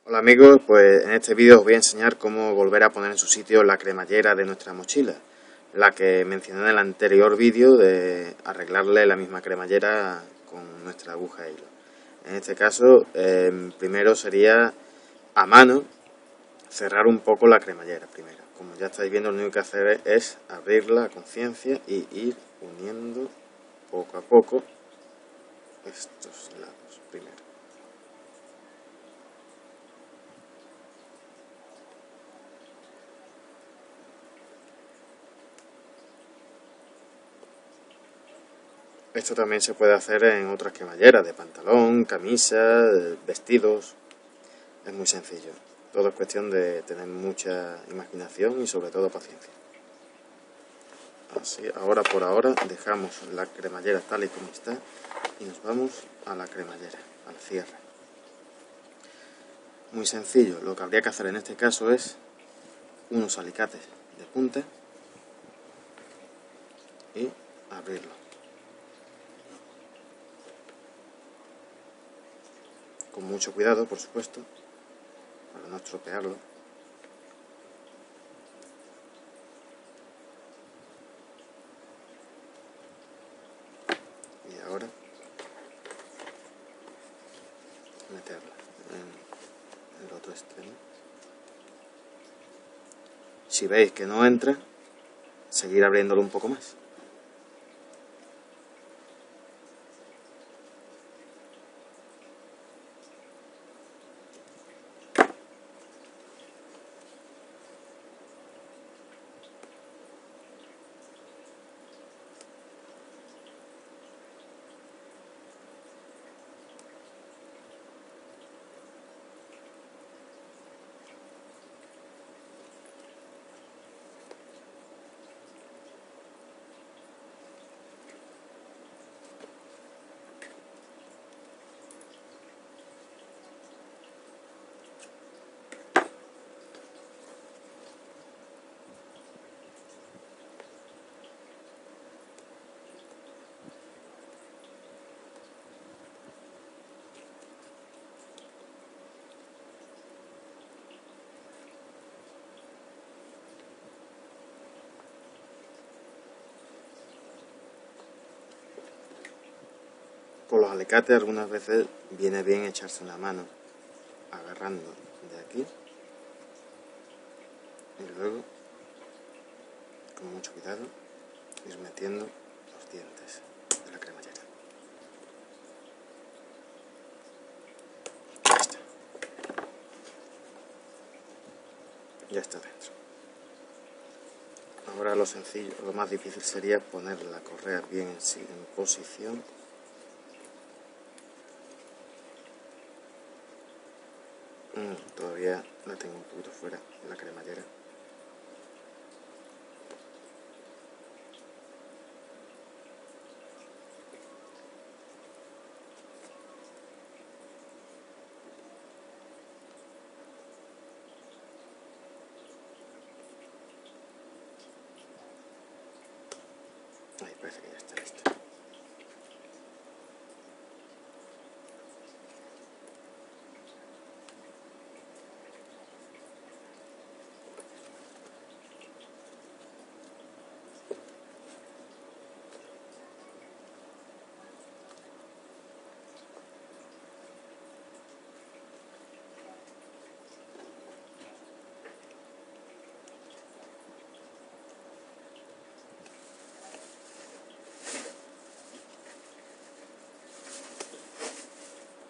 Hola amigos, pues en este vídeo os voy a enseñar cómo volver a poner en su sitio la cremallera de nuestra mochila, la que mencioné en el anterior vídeo de arreglarle la misma cremallera con nuestra aguja de hilo. En este caso, primero sería a mano cerrar un poco la cremallera primero. Como ya estáis viendo, lo único que hacer es abrirla a conciencia y ir uniendo poco a poco estos lados primero. Esto también se puede hacer en otras cremalleras, de pantalón, camisa, vestidos. Es muy sencillo. Todo es cuestión de tener mucha imaginación y sobre todo paciencia. Así, ahora por ahora dejamos la cremallera tal y como está y nos vamos a la cremallera, al cierre. Muy sencillo. Lo que habría que hacer en este caso es unos alicates de punta y abrirlo. Con mucho cuidado, por supuesto, para no estropearlo. Y ahora meterla en el otro extremo. Si veis que no entra, seguir abriéndolo un poco más. Con los alicates algunas veces viene bien echarse una mano agarrando de aquí y luego con mucho cuidado ir metiendo los dientes de la cremallera. Ya está. Ya está dentro. Ahora lo sencillo, lo más difícil sería poner la correa bien en posición. Todavía la tengo un poquito fuera la cremallera. Ahí parece que ya está listo.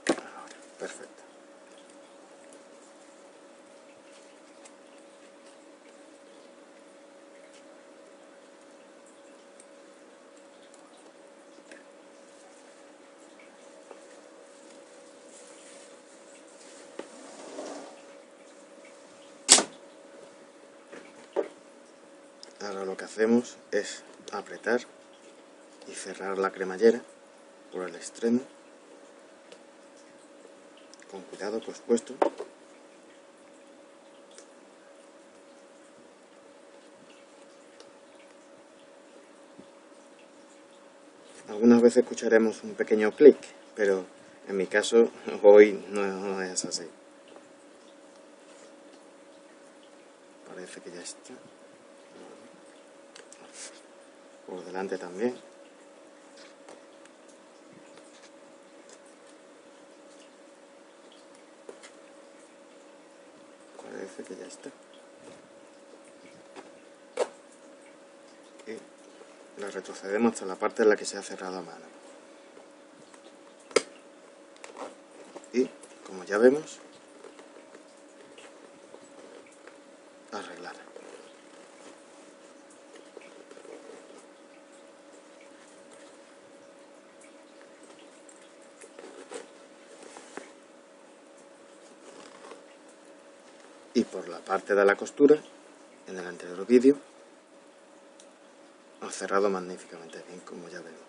Ahora, perfecto. Ahora lo que hacemos es apretar y cerrar la cremallera por el extremo, con cuidado por supuesto. Algunas veces escucharemos un pequeño clic, pero en mi caso hoy no es así. Parece que ya está. Por delante también. Parece que ya está. Y la retrocedemos hasta la parte en la que se ha cerrado a mano. Y, como ya vemos, arreglar. Y por la parte de la costura, en el anterior vídeo, ha cerrado magníficamente bien, como ya vemos.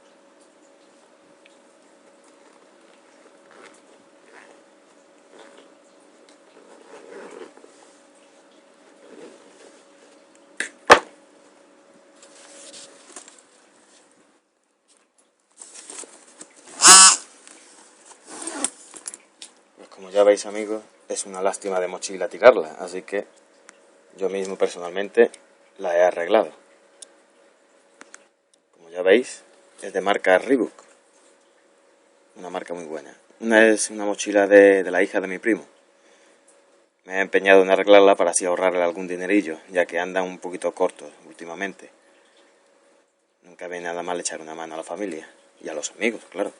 Pues como ya veis, amigos, es una lástima de mochila tirarla, así que yo mismo personalmente la he arreglado. Como ya veis, es de marca Reebok, una marca muy buena. Una es una mochila de la hija de mi primo. Me he empeñado en arreglarla para así ahorrarle algún dinerillo, ya que anda un poquito corto últimamente. Nunca viene nada mal echar una mano a la familia y a los amigos, claro.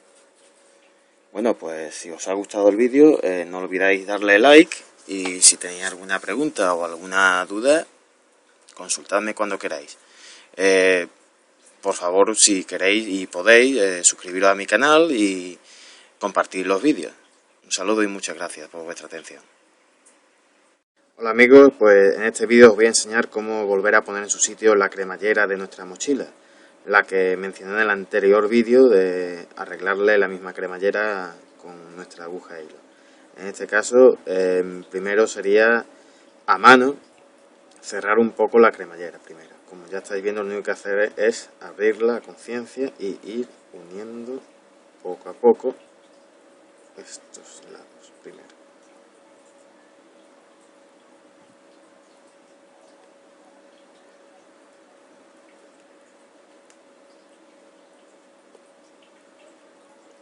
Bueno, pues si os ha gustado el vídeo, no olvidáis darle like, y si tenéis alguna pregunta o alguna duda, consultadme cuando queráis. Por favor, si queréis y podéis, suscribiros a mi canal y compartir los vídeos. Un saludo y muchas gracias por vuestra atención. Hola amigos, pues en este vídeo os voy a enseñar cómo volver a poner en su sitio la cremallera de nuestra mochila, la que mencioné en el anterior vídeo de arreglarle la misma cremallera con nuestra aguja e hilo. En este caso, primero sería a mano cerrar un poco la cremallera primero. Como ya estáis viendo, lo único que hacer es abrirla a conciencia y ir uniendo poco a poco estos lados primero.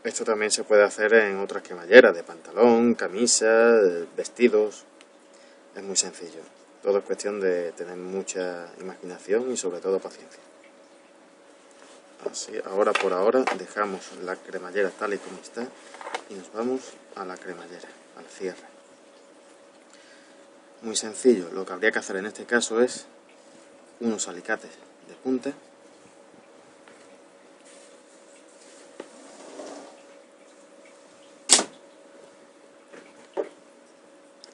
Esto también se puede hacer en otras cremalleras, de pantalón, camisa, vestidos. Es muy sencillo. Todo es cuestión de tener mucha imaginación y sobre todo paciencia. Así, ahora por ahora dejamos la cremallera tal y como está y nos vamos a la cremallera, al cierre. Muy sencillo, lo que habría que hacer en este caso es unos alicates de punta.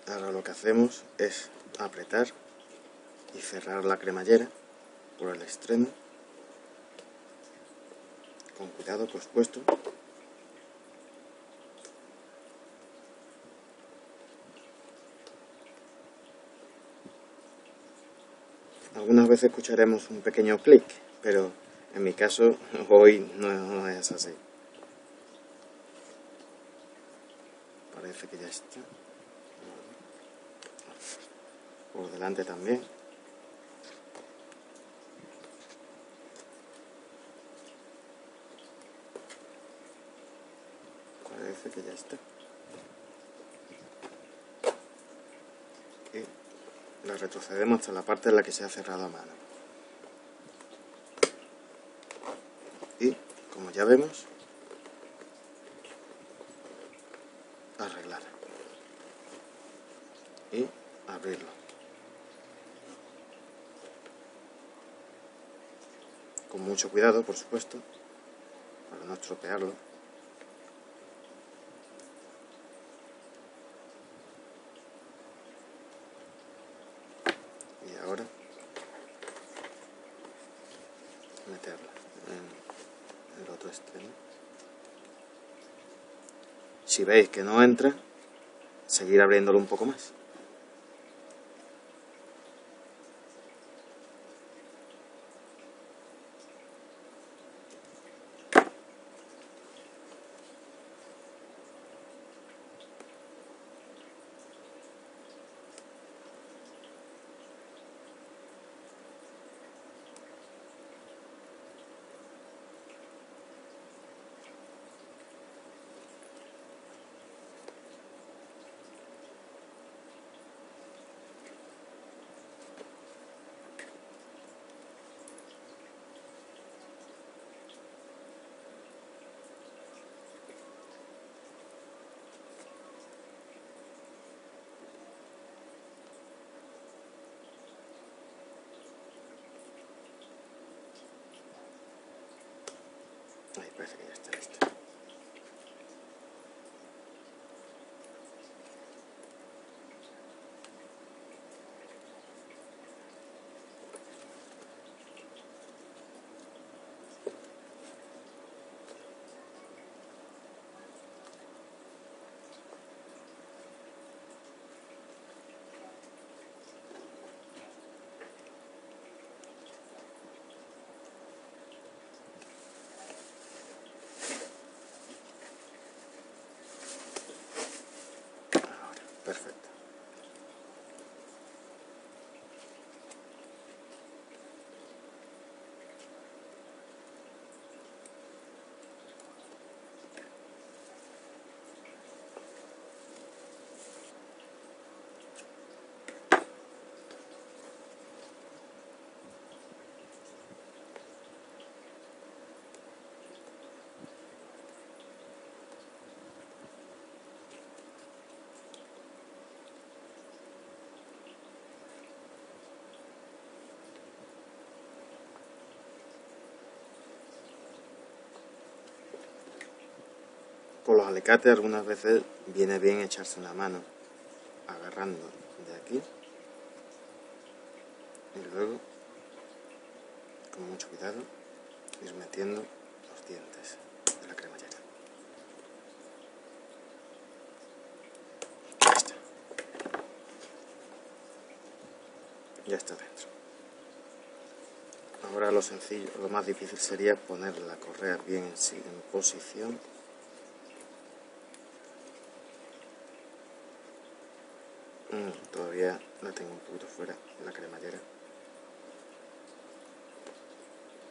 Ahora lo que hacemos es apretar y cerrar la cremallera por el extremo, con cuidado por supuesto. Algunas veces escucharemos un pequeño clic, pero en mi caso hoy no es así. Parece que ya está. Por delante también. Parece que ya está. Y la retrocedemos hasta la parte en la que se ha cerrado a mano. Y, como ya vemos, arreglar. Y abrirlo. Con mucho cuidado, por supuesto, para no estropearlo. Y ahora meterla en el otro extremo. Si veis que no entra, seguir abriéndolo un poco más. Parece que ya está listo. Ahora, perfecto. Con los alicates algunas veces viene bien echarse una mano agarrando de aquí y luego, con mucho cuidado, ir metiendo los dientes de la cremallera. Ya está. Ya está dentro. Ahora lo sencillo, lo más difícil sería poner la correa bien en posición. Todavía la tengo un poquito fuera la cremallera.